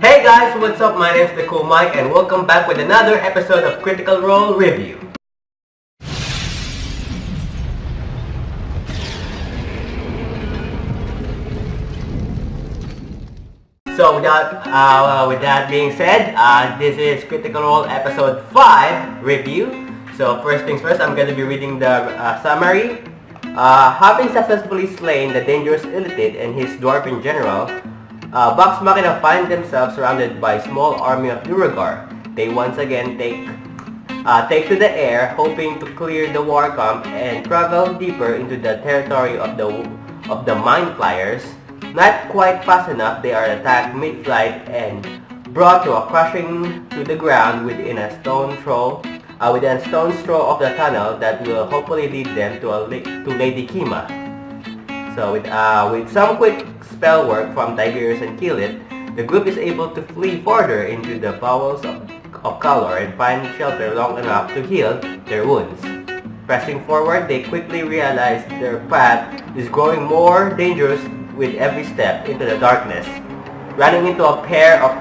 Hey guys, what's up? My name is the Cool Mike and welcome back with another episode of Critical Role Review. So with that being said, this is Critical Role episode 5 review. So first things first, I'm going to be reading the summary. Having successfully slain the dangerous Illithid and his dwarven general, Vox Machina find themselves surrounded by a small army of Duergar. They once again take to the air, hoping to clear the war camp and travel deeper into the territory of the Mind Flayers. Not quite fast enough, they are attacked mid-flight and brought to a crushing to the ground within a stone's throw of the tunnel that will hopefully lead them to Lady Kima. So with some quick spell work from Tiberius and Keylith, the group is able to flee further into the bowels of Khaloor and find shelter long enough to heal their wounds. Pressing forward, they quickly realize their path is growing more dangerous with every step into the darkness, running into a pair of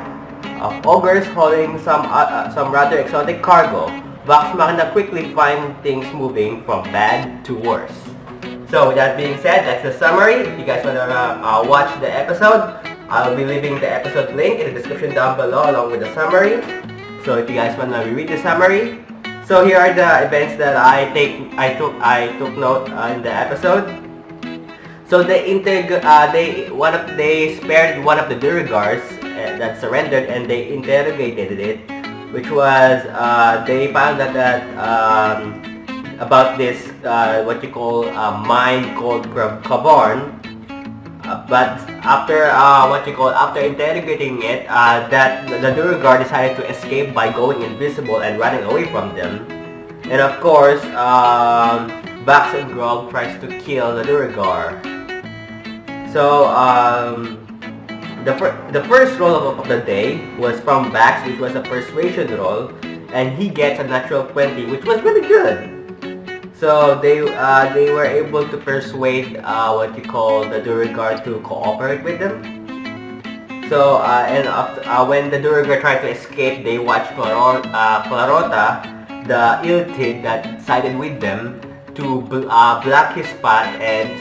ogres holding some rather exotic cargo. Vox Machina quickly find things moving from bad to worse. So with that being said, that's the summary. If you guys want to watch the episode, I'll be leaving the episode link in the description down below along with the summary. So if you guys want to read the summary, so here are the events that I took note in the episode. So they spared one of the Duergars that surrendered and they interrogated it, which was they found that about this what you call mind called Khaloor. But after interrogating it, that the Duergar decided to escape by going invisible and running away from them. And of course, Vax and Grog tries to kill the Duergar. So the first roll of the day was from Vax, which was a persuasion roll, and he gets a natural 20, which was really good. So they were able to persuade the Duergar to cooperate with them. So when the Duergar tried to escape, they watched Khaloor, the Illithid that sided with them, to block his path, and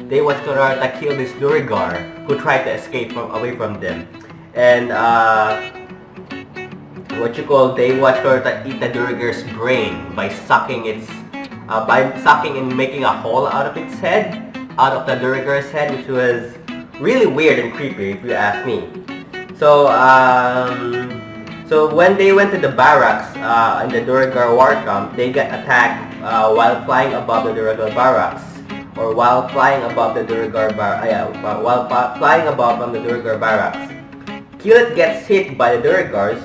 they watched Khaloor kill this Duergar who tried to escape away from them. And they watched Khaloor eat the Duergar's brain by sucking and making a hole out of its head, out of the Duergar's head, which was really weird and creepy if you ask me. So so when they went to the barracks in the Duergar war camp, they got attacked while flying above the Duergar barracks, or while flying above the Duergar flying above from the Duergar barracks. Keylith gets hit by the Duergars,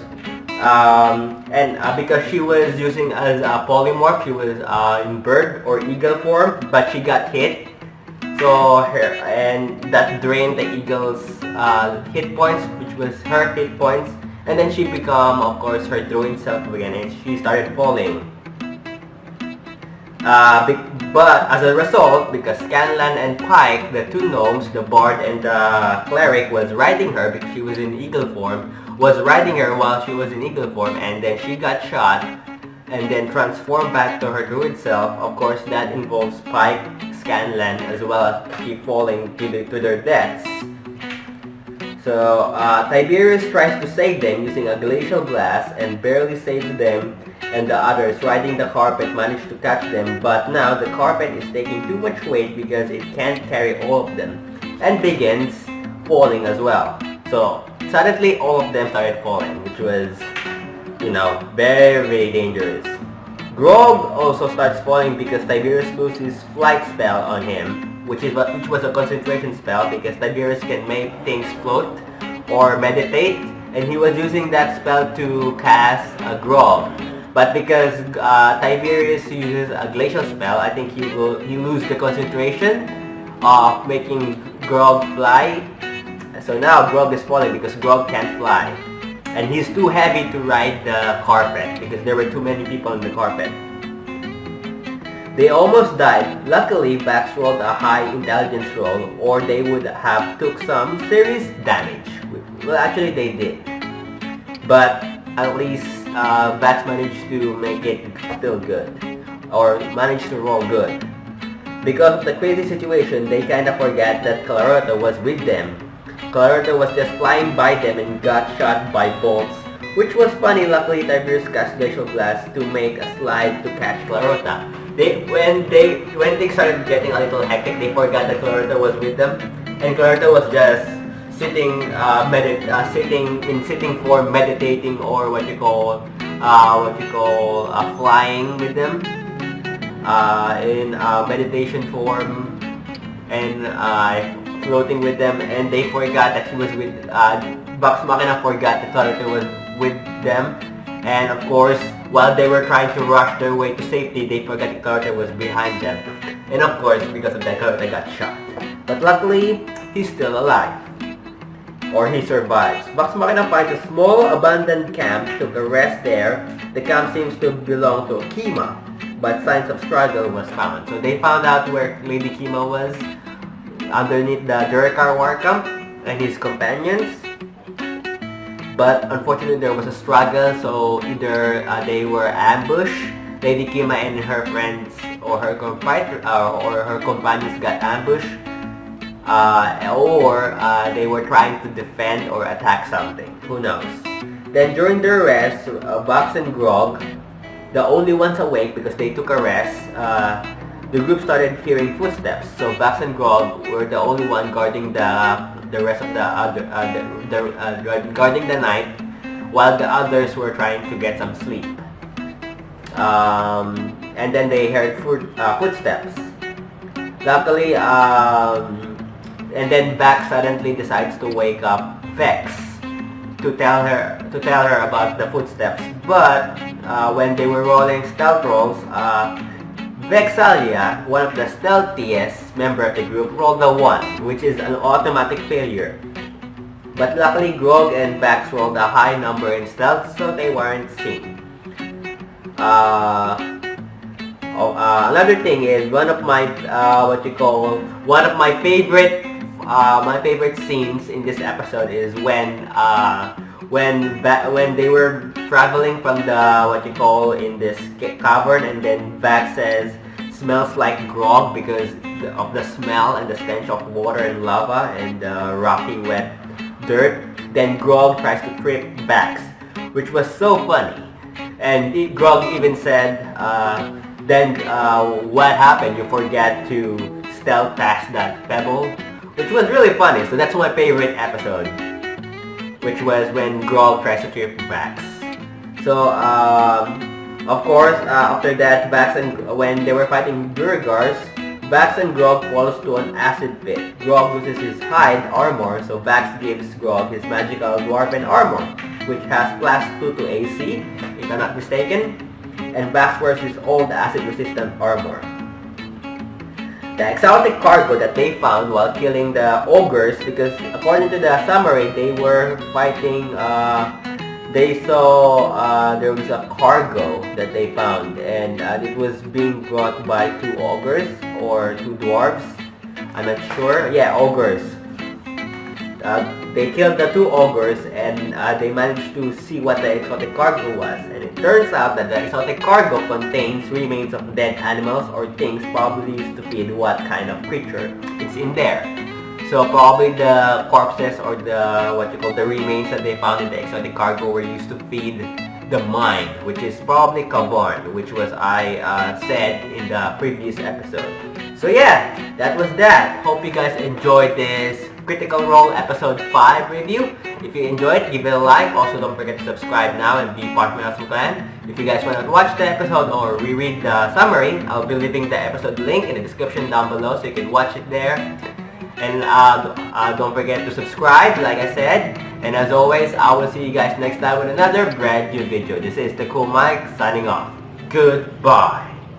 and because she was using as a polymorph, she was in bird or eagle form, but she got hit. So that drained the eagle's hit points, which was her hit points, and then she became, of course, her druid self again, and she started falling. But as a result, because Scanlan and Pike, the two gnomes, the bard and the cleric, was riding her because she was in eagle form, while she was in eagle form, and then she got shot and then transformed back to her druid self. Of course, that involves Pike, Scanlan, as well as keep falling to their deaths. So Tiberius tries to save them using a glacial blast and barely saves them, and the others riding the carpet manage to catch them, but now the carpet is taking too much weight because it can't carry all of them and begins falling as well. So suddenly all of them started falling, which was, very, very dangerous. Grog also starts falling because Tiberius loses his flight spell on him, which was a concentration spell, because Tiberius can make things float or meditate, and he was using that spell to cast a Grog. But because Tiberius uses a glacial spell, I think he lose the concentration of making Grog fly. So now Grog is falling because Grog can't fly. And he's too heavy to ride the carpet because there were too many people on the carpet. They almost died. Luckily, Vax rolled a high intelligence roll, or they would have took some serious damage, Well, actually they did. But at least Vax managed to make it still good. Or managed to roll good. Because of the crazy situation, they kinda forgot that Khaloor was with them. Khaloor was just flying by them and got shot by bolts. Which was funny, luckily Tiberius cast Glacial Blast to make a slide to catch Khaloor. When things started getting a little hectic, they forgot that Khaloor was with them. And Khaloor was just sitting in sitting form, meditating, or what you call flying with them in meditation form, and floating with them, and they forgot that he was with Vox Machina forgot that Khaloor was with them, and of course while they were trying to rush their way to safety, they forgot that Khaloor was behind them, and of course because of that Khaloor got shot. But luckily he's still alive. Or he survives. Vox Machina finds a small abandoned camp, took a rest there. The camp seems to belong to Kima, but signs of struggle was found. So they found out where Lady Kima was, underneath the Duergar war camp and his companions. But unfortunately there was a struggle, so either they were ambushed, Lady Kima and her friends or her companions got ambushed, or they were trying to defend or attack something. Who knows? Then during their rest, Vox and Grog, the only ones awake because they took a rest, the group started hearing footsteps. So Vox and Grog were the only one guarding the rest of guarding the night, while the others were trying to get some sleep. And then they heard footsteps. Luckily, and then Vax suddenly decides to wake up Vex to tell her about the footsteps. But when they were rolling stealth rolls, Vexalia, one of the stealthiest member of the group, rolled a 1, which is an automatic failure. But luckily Grog and Vax rolled a high number in stealth, so they weren't seen. Another thing is one of my favorite scenes in this episode is when they were traveling from in this cavern, and then Vax says smells like Grog because of the smell and the stench of water and lava and rocky wet dirt. Then Grog tries to trip Vax, which was so funny. And Grog even said, what happened? You forget to stealth past that pebble, which was really funny. So that's my favorite episode, which was when Grog tries to trip Vax. So of course, after that, when they were fighting Duergars, Vax and Grog falls to an acid pit. Grog loses his hide armor, so Vax gives Grog his magical dwarven armor, which has +2 to AC, if I'm not mistaken, and Vax wears his old acid-resistant armor. The exotic cargo that they found while killing the ogres, because according to the summary, they were fighting, they saw there was a cargo that they found, and it was being brought by 2 ogres or 2 dwarves. I'm not sure. Yeah, ogres. They killed the 2 ogres, and they managed to see what the exotic cargo was. And it turns out that the exotic cargo contains remains of dead animals or things probably used to feed what kind of creature is in there. So probably the corpses or the remains that they found in the exotic cargo were used to feed the mind, which is probably Khaloor, which was I said in the previous episode. So yeah, that was that. Hope you guys enjoyed this Critical Role episode 5 review. If you enjoyed, give it a like. Also, don't forget to subscribe now and be part of my awesome clan. If you guys want to watch the episode or reread the summary, I'll be leaving the episode link in the description down below so you can watch it there. And don't forget to subscribe, like I said. And as always, I will see you guys next time with another brand new video. This is the Cool Mike signing off. Goodbye.